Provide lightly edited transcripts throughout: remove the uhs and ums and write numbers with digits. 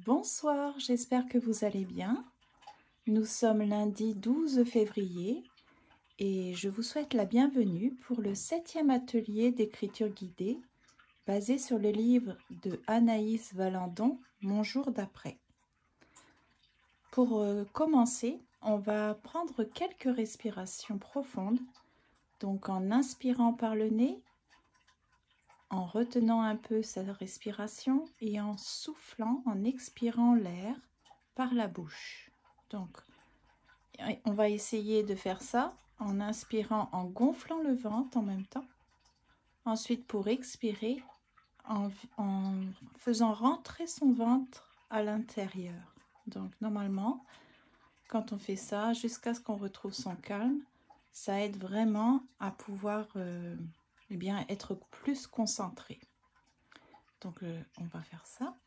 Bonsoir, j'espère que vous allez bien. Nous sommes lundi 12 février et je vous souhaite la bienvenue pour le 7e atelier d'écriture guidée basé sur le livre de Anaïs Valandon, Mon jour d'après. Pour commencer, on va prendre quelques respirations profondes, donc en inspirant par le nez, en retenant un peu sa respiration et en soufflant, en expirant l'air par la bouche. Donc, on va essayer de faire ça en inspirant, en gonflant le ventre en même temps. Ensuite, pour expirer, en faisant rentrer son ventre à l'intérieur. Donc, normalement, quand on fait ça, jusqu'à ce qu'on retrouve son calme, ça aide vraiment à pouvoir être plus concentré. Donc, on va faire ça.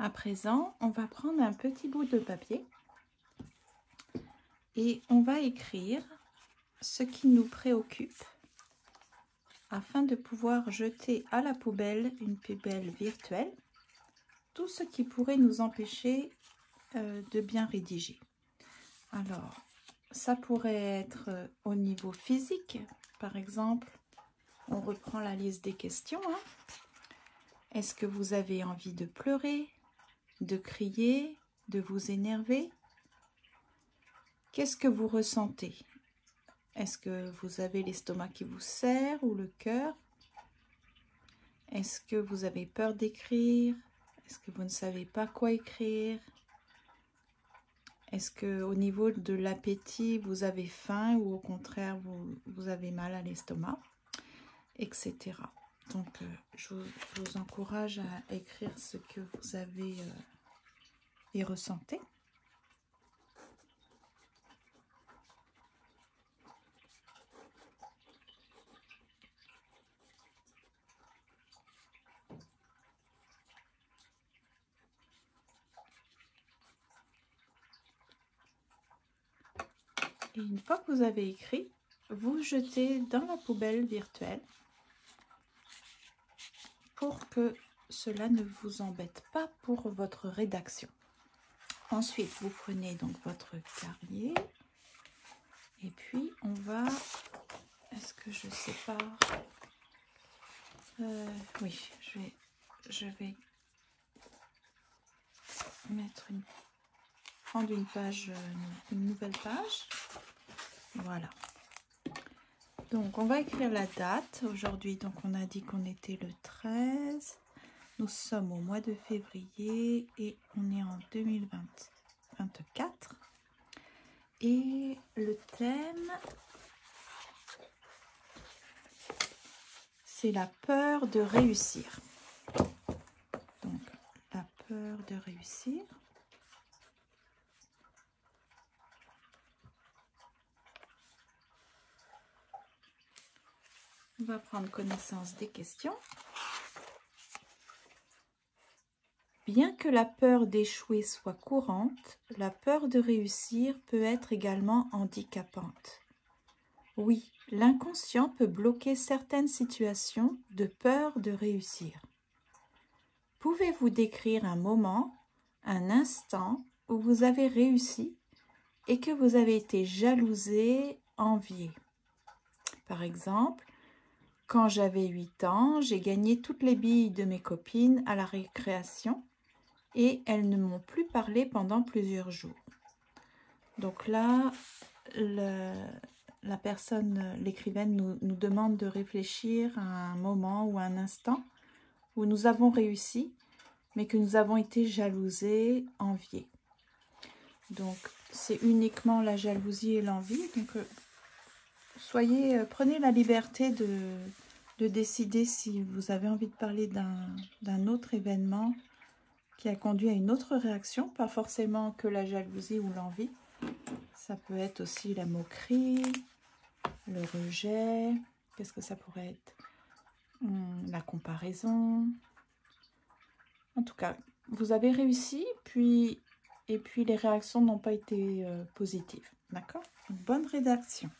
À présent, on va prendre un petit bout de papier et on va écrire ce qui nous préoccupe afin de pouvoir jeter à la poubelle, une poubelle virtuelle, tout ce qui pourrait nous empêcher de bien rédiger. Alors, ça pourrait être au niveau physique, par exemple, on reprend la liste des questions. Est-ce que vous avez envie de pleurer, de crier, de vous énerver? Qu'est-ce que vous ressentez? Est-ce que vous avez l'estomac qui vous serre ou le cœur? Est-ce que vous avez peur d'écrire? Est-ce que vous ne savez pas quoi écrire? Est-ce que au niveau de l'appétit, vous avez faim ou au contraire, vous avez mal à l'estomac? Etc. Donc, je vous encourage à écrire ce que vous avez et ressentez. Et une fois que vous avez écrit, vous jetez dans la poubelle virtuelle pour que cela ne vous embête pas pour votre rédaction. Ensuite, vous prenez donc votre carnet et puis on va... Est-ce que je sépare? Oui, je vais prendre une page, une nouvelle page. Voilà. Donc, on va écrire la date. Aujourd'hui, donc on a dit qu'on était le 13. Nous sommes au mois de février et on est en 2024. Et le thème, c'est la peur de réussir. Donc, la peur de réussir. On va prendre connaissance des questions. Bien que la peur d'échouer soit courante, la peur de réussir peut être également handicapante. Oui, l'inconscient peut bloquer certaines situations de peur de réussir. Pouvez-vous décrire un moment, un instant où vous avez réussi et que vous avez été jalousé, envié? Par exemple, quand j'avais 8 ans, j'ai gagné toutes les billes de mes copines à la récréation et elles ne m'ont plus parlé pendant plusieurs jours. Donc là, la personne, l'écrivaine, nous demande de réfléchir à un moment ou un instant où nous avons réussi, mais que nous avons été jalousés, enviés. Donc, c'est uniquement la jalousie et l'envie. Donc, prenez la liberté de décider si vous avez envie de parler d'un autre événement qui a conduit à une autre réaction, pas forcément que la jalousie ou l'envie. Ça peut être aussi la moquerie, le rejet. Qu'est-ce que ça pourrait être? La comparaison. En tout cas, vous avez réussi, et puis les réactions n'ont pas été positives. D'accord? Bonne rédaction.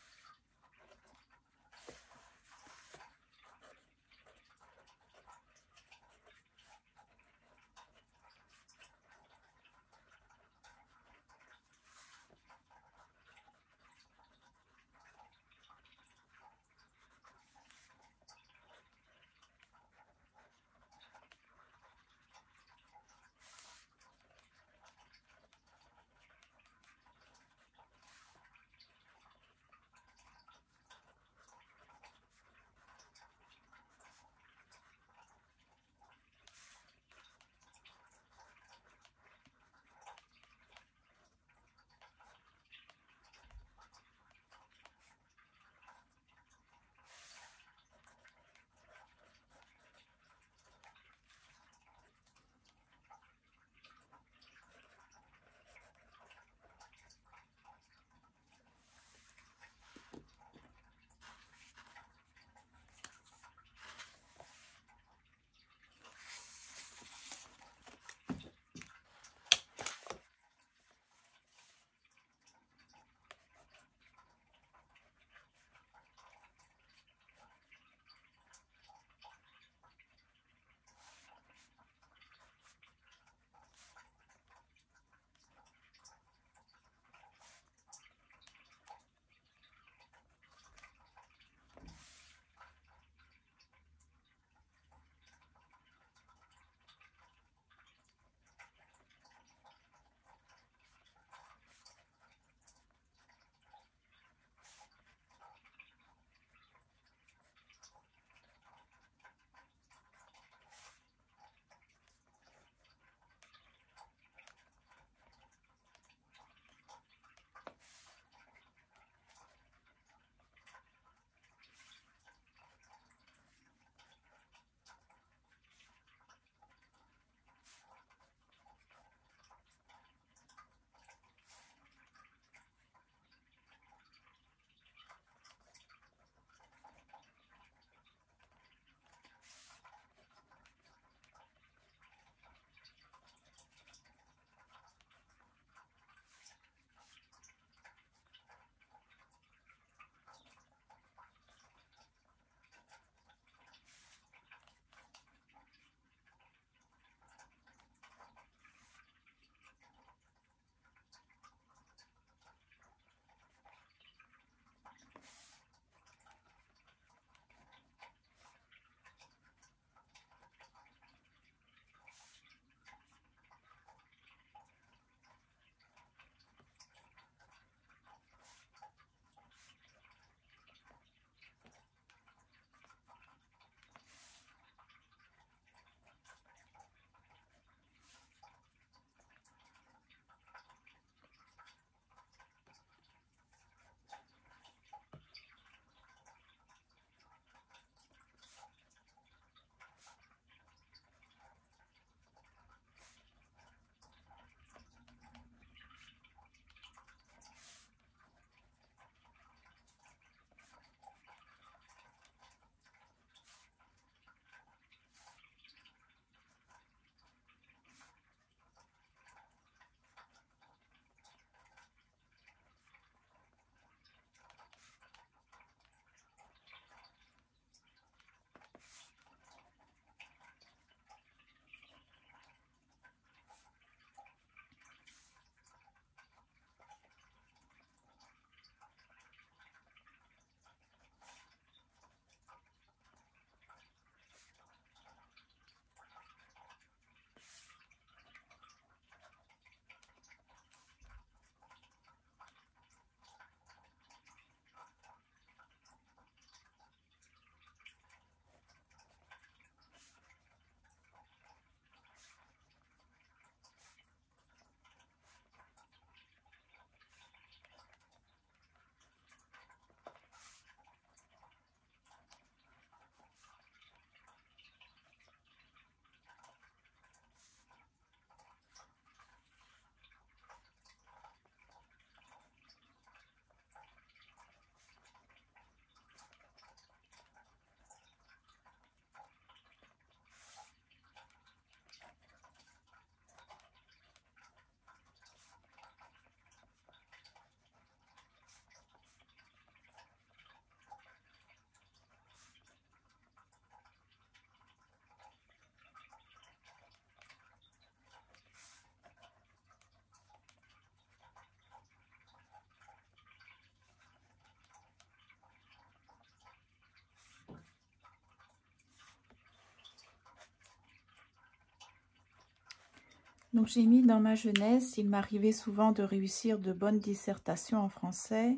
Donc j'ai mis dans ma jeunesse, il m'arrivait souvent de réussir de bonnes dissertations en français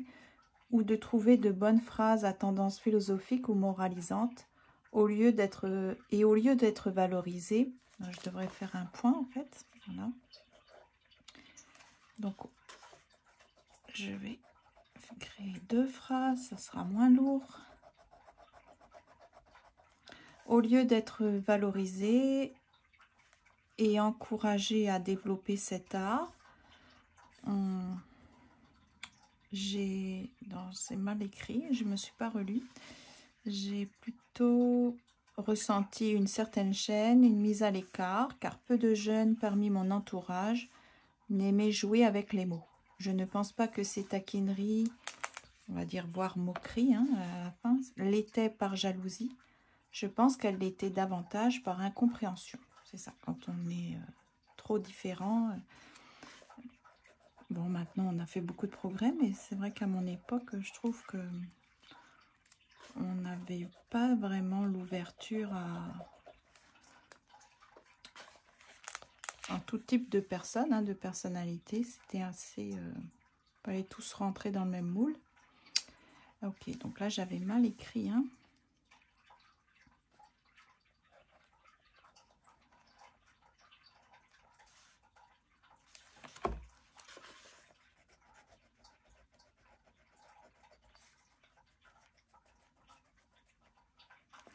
ou de trouver de bonnes phrases à tendance philosophique ou moralisante au lieu d'être valorisées. Je devrais faire un point en fait. Voilà. Donc je vais créer 2 phrases, ça sera moins lourd. Au lieu d'être valorisé et encouragé à développer cet art, c'est mal écrit, je ne me suis pas relue, j'ai plutôt ressenti une certaine gêne, une mise à l'écart, car peu de jeunes parmi mon entourage n'aimaient jouer avec les mots. Je ne pense pas que ces taquineries, on va dire voire moqueries à la fin, l'étaient par jalousie. Je pense qu'elle l'était davantage par incompréhension. C'est ça, quand on est trop différent. Bon, maintenant, on a fait beaucoup de progrès, mais c'est vrai qu'à mon époque, je trouve que on n'avait pas vraiment l'ouverture à tout type de personnes, de personnalités. C'était assez... fallait tous rentrer dans le même moule. Ok, donc là, j'avais mal écrit,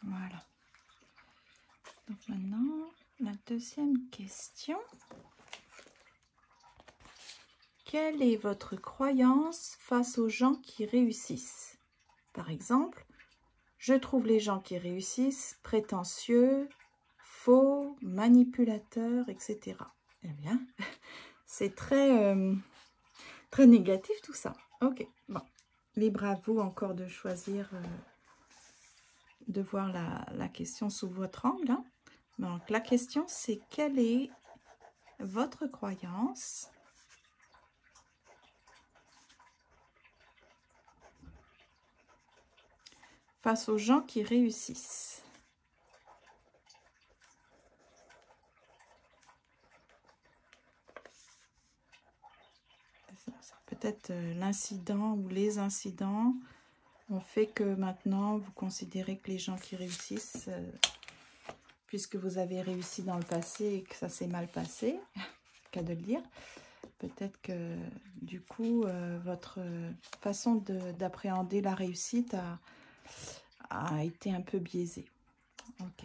Voilà. Donc maintenant, la deuxième question. Quelle est votre croyance face aux gens qui réussissent? Par exemple, je trouve les gens qui réussissent prétentieux, faux, manipulateurs, etc. Eh bien, c'est très, très négatif tout ça. Ok, bon. Libre à vous encore de choisir, de voir la question sous votre angle. Donc, la question, c'est quelle est votre croyance face aux gens qui réussissent? Peut-être l'incident ou les incidents ont fait que maintenant, vous considérez que les gens qui réussissent, puisque vous avez réussi dans le passé et que ça s'est mal passé, cas de le dire, peut-être que du coup, votre façon d'appréhender la réussite a été un peu biaisée. Ok.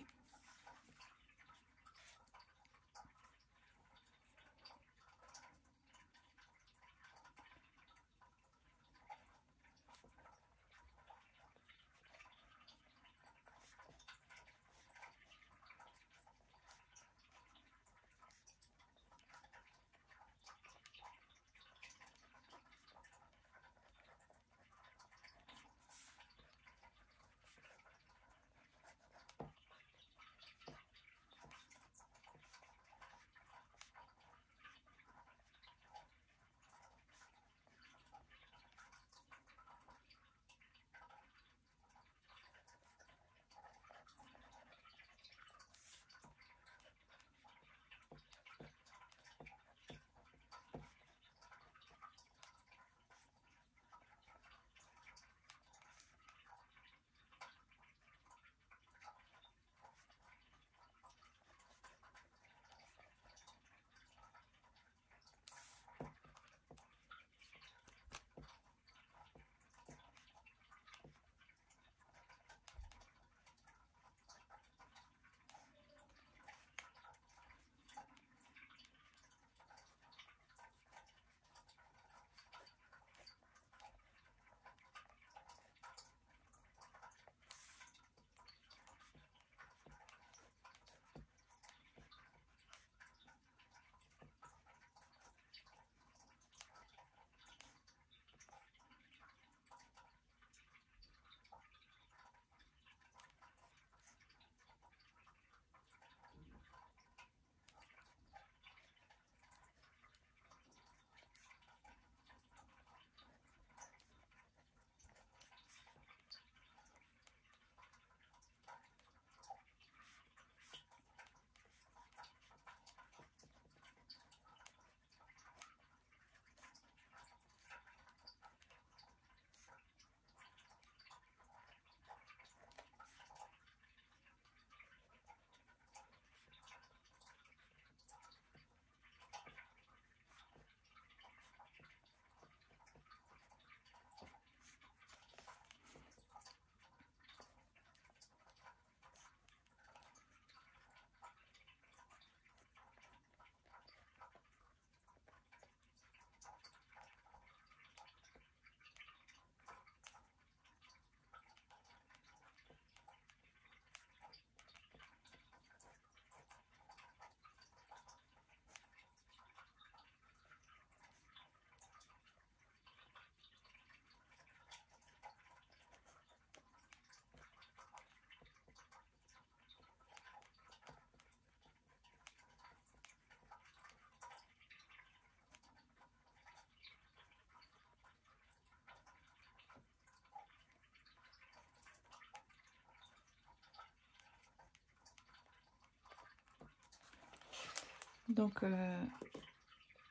Donc,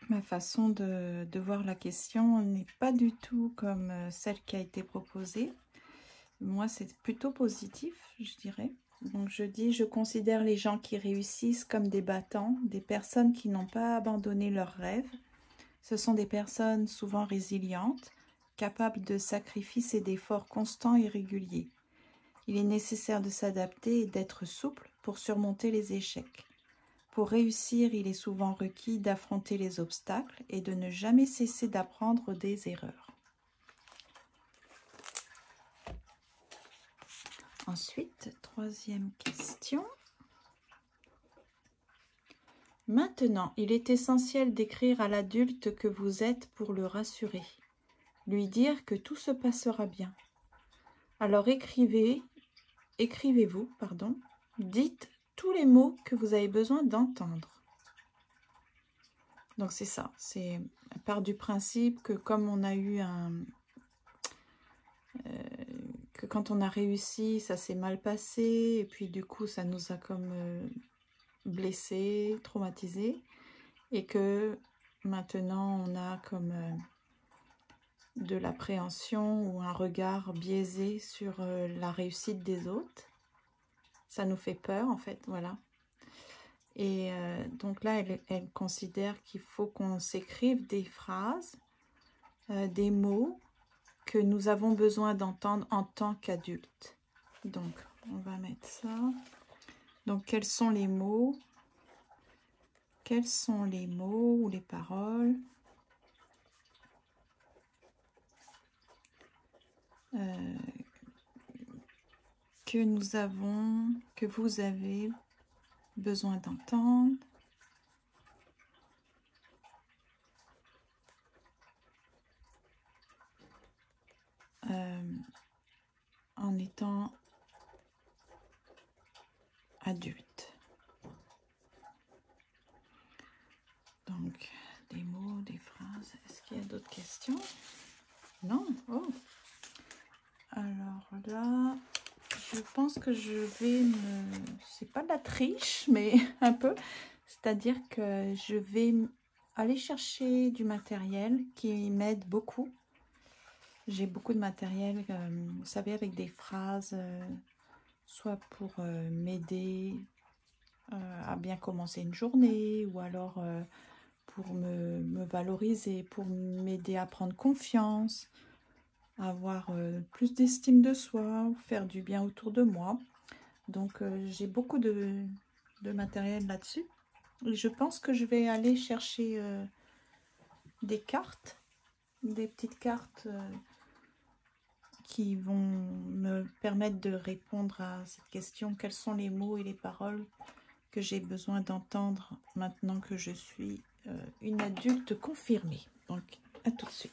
ma façon de voir la question n'est pas du tout comme celle qui a été proposée. Moi, c'est plutôt positif, je dirais. Donc, je dis, je considère les gens qui réussissent comme des battants, des personnes qui n'ont pas abandonné leurs rêves. Ce sont des personnes souvent résilientes, capables de sacrifices et d'efforts constants et réguliers. Il est nécessaire de s'adapter et d'être souple pour surmonter les échecs. Pour réussir, il est souvent requis d'affronter les obstacles et de ne jamais cesser d'apprendre des erreurs. Ensuite, troisième question. Maintenant, il est essentiel d'écrire à l'adulte que vous êtes pour le rassurer, lui dire que tout se passera bien. Alors écrivez-vous, dites tous les mots que vous avez besoin d'entendre. Donc c'est ça, c'est part du principe que comme on a eu que quand on a réussi, ça s'est mal passé, et puis du coup ça nous a comme blessés, traumatisés, et que maintenant on a comme de l'appréhension ou un regard biaisé sur la réussite des autres. Ça nous fait peur en fait, voilà. Et donc là, elle considère qu'il faut qu'on s'écrive des phrases, des mots que nous avons besoin d'entendre en tant qu'adultes. Donc, on va mettre ça. Donc, quels sont les mots? Quels sont les mots ou les paroles que vous avez besoin d'entendre? En étant adulte. Donc, des mots, des phrases. Est-ce qu'il y a d'autres questions? Non? Oh! Alors là, je pense que je vais c'est pas de la triche, mais un peu. C'est-à-dire que je vais aller chercher du matériel qui m'aide beaucoup. J'ai beaucoup de matériel, vous savez, avec des phrases, soit pour m'aider à bien commencer une journée, ou alors pour me valoriser, pour m'aider à prendre confiance, à avoir plus d'estime de soi, faire du bien autour de moi. Donc j'ai beaucoup de matériel là-dessus. Et je pense que je vais aller chercher des cartes, des petites cartes qui vont me permettre de répondre à cette question. Quels sont les mots et les paroles que j'ai besoin d'entendre maintenant que je suis une adulte confirmée? Donc, à tout de suite.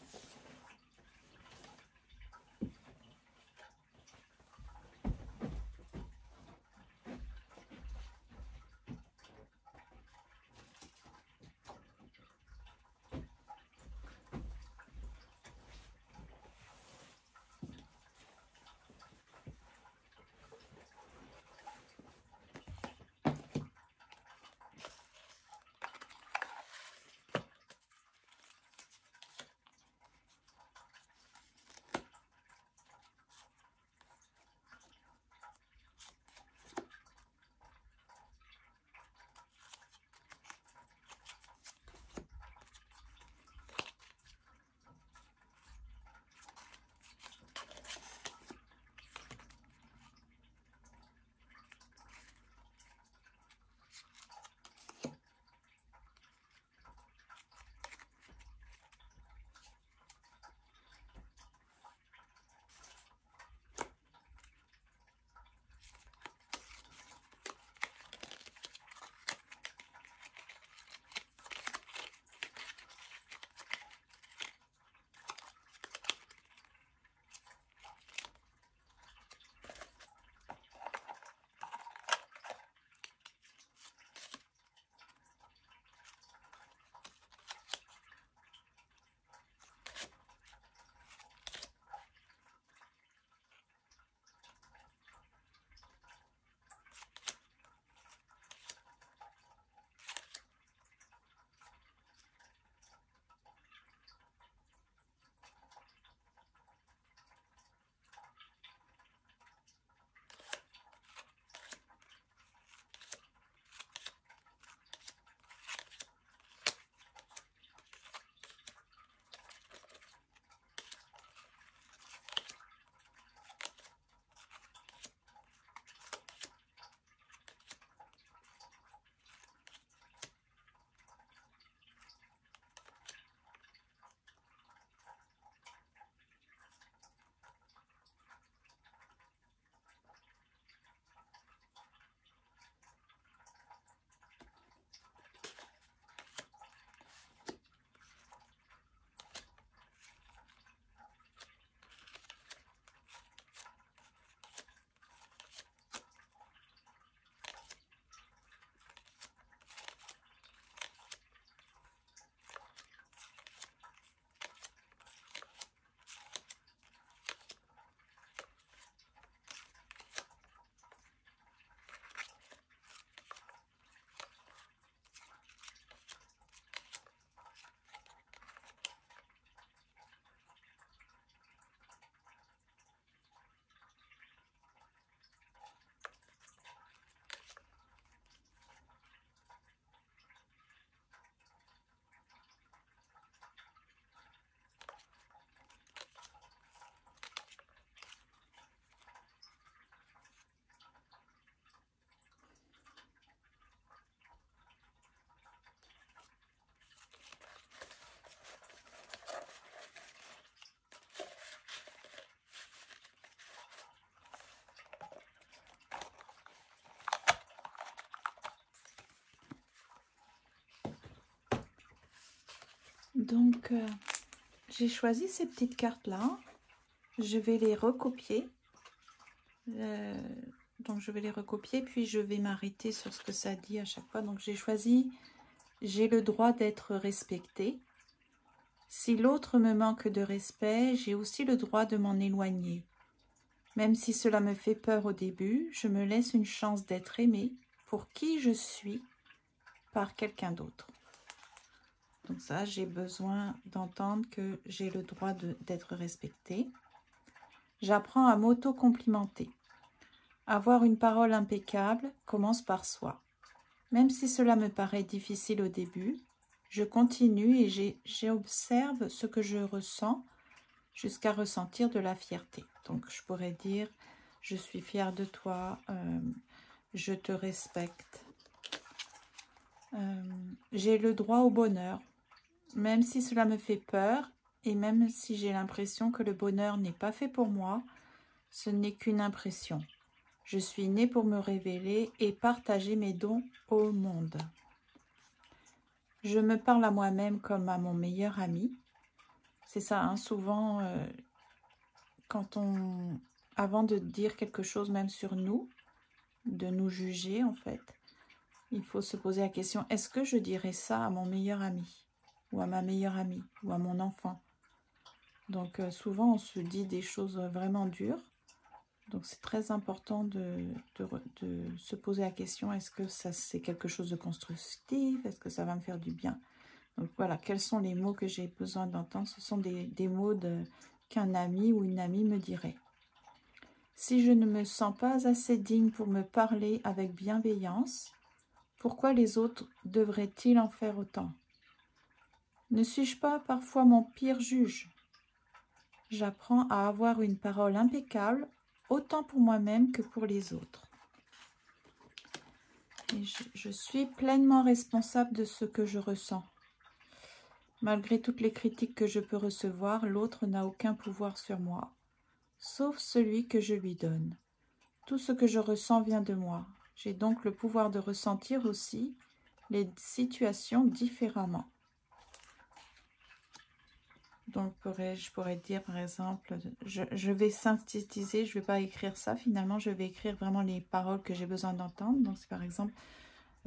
Donc, j'ai choisi ces petites cartes-là. Je vais les recopier. Donc, je vais les recopier, puis je vais m'arrêter sur ce que ça dit à chaque fois. Donc, j'ai choisi « J'ai le droit d'être respecté ». Si l'autre me manque de respect, j'ai aussi le droit de m'en éloigner. Même si cela me fait peur au début, je me laisse une chance d'être aimée pour qui je suis par quelqu'un d'autre. Donc ça, j'ai besoin d'entendre que j'ai le droit d'être respectée. J'apprends à m'auto-complimenter. Avoir une parole impeccable commence par soi. Même si cela me paraît difficile au début, je continue et j'observe ce que je ressens jusqu'à ressentir de la fierté. Donc, je pourrais dire, je suis fière de toi, je te respecte. J'ai le droit au bonheur, même si cela me fait peur et même si j'ai l'impression que le bonheur n'est pas fait pour moi, ce n'est qu'une impression. Je suis née pour me révéler et partager mes dons au monde. Je me parle à moi-même comme à mon meilleur ami. C'est ça, hein, souvent, avant de dire quelque chose même sur nous, de nous juger en fait, il faut se poser la question, est-ce que je dirais ça à mon meilleur ami ou à ma meilleure amie ou à mon enfant? Donc souvent on se dit des choses vraiment dures. Donc c'est très important de se poser la question, est-ce que ça c'est quelque chose de constructif? Est-ce que ça va me faire du bien? Donc voilà, quels sont les mots que j'ai besoin d'entendre? Ce sont des mots qu'un ami ou une amie me dirait. Si je ne me sens pas assez digne pour me parler avec bienveillance, pourquoi les autres devraient-ils en faire autant? Ne suis-je pas parfois mon pire juge? J'apprends à avoir une parole impeccable, autant pour moi-même que pour les autres. Et je suis pleinement responsable de ce que je ressens. Malgré toutes les critiques que je peux recevoir, l'autre n'a aucun pouvoir sur moi, sauf celui que je lui donne. Tout ce que je ressens vient de moi. J'ai donc le pouvoir de ressentir aussi les situations différemment. Donc, je pourrais dire, par exemple, je vais synthétiser, je ne vais pas écrire ça, finalement, je vais écrire vraiment les paroles que j'ai besoin d'entendre. Donc, c'est par exemple,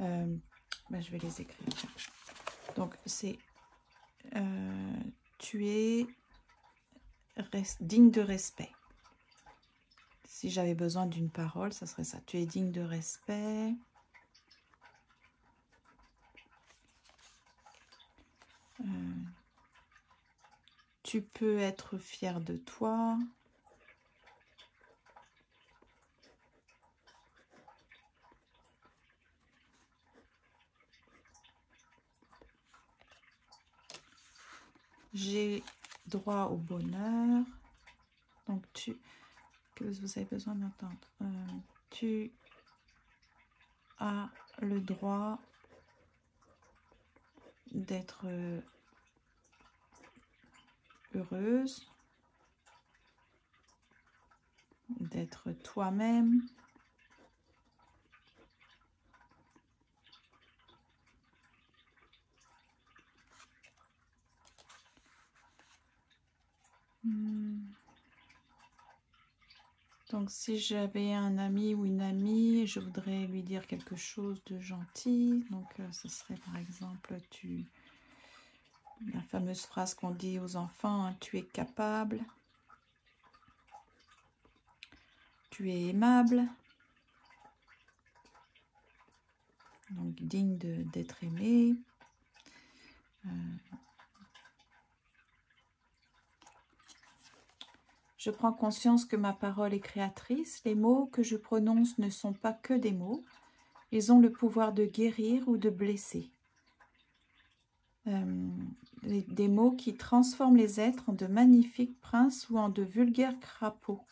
je vais les écrire. Donc, c'est, tu es digne de respect. Si j'avais besoin d'une parole, ça serait ça. Tu es digne de respect. Tu peux être fier de toi. J'ai droit au bonheur. Donc, que vous avez besoin d'entendre. Tu as le droit d'être heureuse, d'être toi-même. Donc, si j'avais un ami ou une amie, je voudrais lui dire quelque chose de gentil. Donc, ce serait par exemple, la fameuse phrase qu'on dit aux enfants, hein, tu es capable, tu es aimable, donc digne d'être aimé. Je prends conscience que ma parole est créatrice. Les mots que je prononce ne sont pas que des mots. Ils ont le pouvoir de guérir ou de blesser. Des mots qui transforment les êtres en de magnifiques princes ou en de vulgaires crapauds.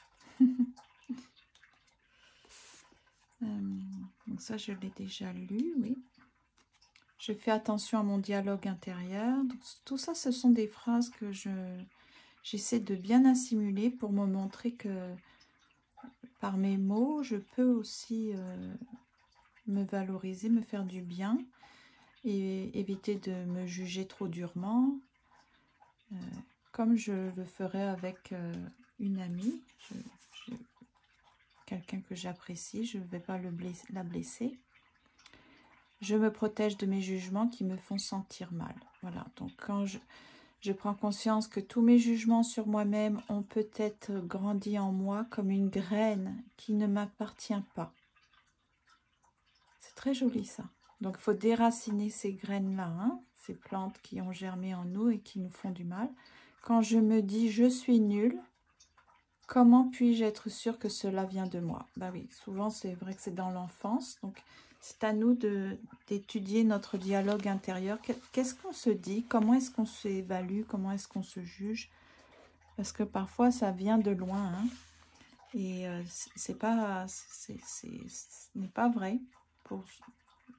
Donc ça, je l'ai déjà lu, oui. Je fais attention à mon dialogue intérieur. Donc, tout ça, ce sont des phrases que j'essaie de bien assimiler pour me montrer que par mes mots, je peux aussi me valoriser, me faire du bien et éviter de me juger trop durement. comme je le ferais avec une amie, quelqu'un que j'apprécie, je ne vais pas la blesser. Je me protège de mes jugements qui me font sentir mal. Voilà, donc quand je prends conscience que tous mes jugements sur moi-même ont peut-être grandi en moi comme une graine qui ne m'appartient pas. C'est très joli ça. Donc il faut déraciner ces graines-là, hein, ces plantes qui ont germé en nous et qui nous font du mal. Quand je me dis je suis nulle, comment puis-je être sûre que cela vient de moi? Ben oui, souvent c'est vrai que c'est dans l'enfance, donc c'est à nous d'étudier notre dialogue intérieur. Qu'est-ce qu'on se dit? Comment est-ce qu'on s'évalue? Comment est-ce qu'on se juge? Parce que parfois ça vient de loin, hein, et ce n'est pas vrai.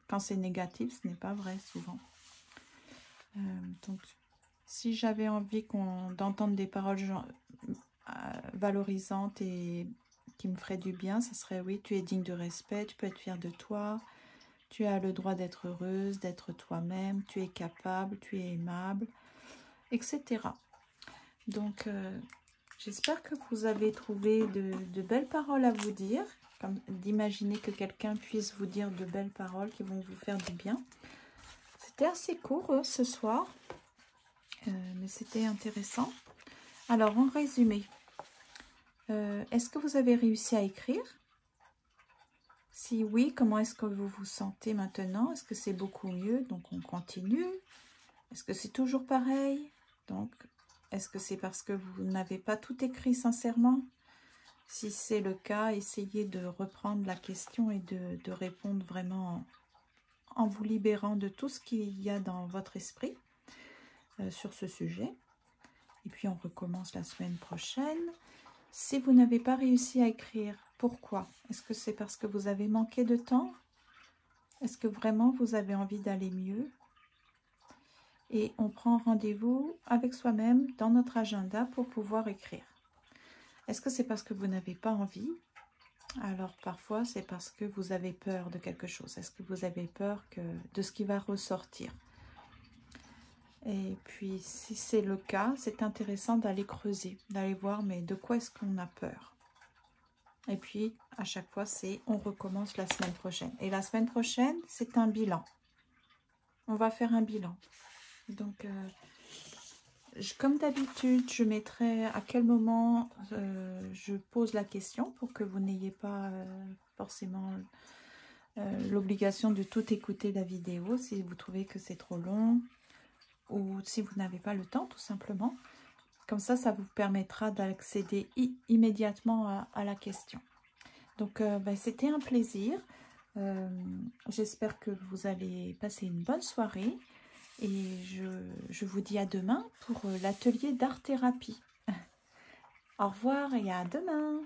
Quand c'est négatif, ce n'est pas vrai souvent. Donc, si j'avais envie d'entendre des paroles valorisantes et qui me feraient du bien, ce serait oui, tu es digne de respect, tu peux être fier de toi, tu as le droit d'être heureuse, d'être toi-même, tu es capable, tu es aimable, etc. Donc, j'espère que vous avez trouvé de belles paroles à vous dire, comme d'imaginer que quelqu'un puisse vous dire de belles paroles qui vont vous faire du bien. C'était assez court ce soir, mais c'était intéressant. Alors, en résumé, est-ce que vous avez réussi à écrire? Si oui, comment est-ce que vous vous sentez maintenant? Est-ce que c'est beaucoup mieux? Donc, on continue. Est-ce que c'est toujours pareil? Donc, est-ce que c'est parce que vous n'avez pas tout écrit sincèrement? Si c'est le cas, essayez de reprendre la question et de répondre vraiment en vous libérant de tout ce qu'il y a dans votre esprit sur ce sujet. Et puis, on recommence la semaine prochaine. Si vous n'avez pas réussi à écrire, pourquoi? Est-ce que c'est parce que vous avez manqué de temps? Est-ce que vraiment vous avez envie d'aller mieux? Et on prend rendez-vous avec soi-même dans notre agenda pour pouvoir écrire. Est-ce que c'est parce que vous n'avez pas envie? Alors parfois c'est parce que vous avez peur de quelque chose. Est-ce que vous avez peur de ce qui va ressortir? Et puis si c'est le cas, c'est intéressant d'aller creuser, d'aller voir mais de quoi est-ce qu'on a peur? Et puis à chaque fois on recommence la semaine prochaine. Et la semaine prochaine c'est un bilan. On va faire un bilan. Donc comme d'habitude, je mettrai à quel moment je pose la question pour que vous n'ayez pas forcément l'obligation de tout écouter la vidéo si vous trouvez que c'est trop long ou si vous n'avez pas le temps tout simplement. Comme ça vous permettra d'accéder immédiatement à la question. Donc c'était un plaisir. J'espère que vous allez passer une bonne soirée. Et je vous dis à demain pour l'atelier d'art-thérapie. Au revoir et à demain.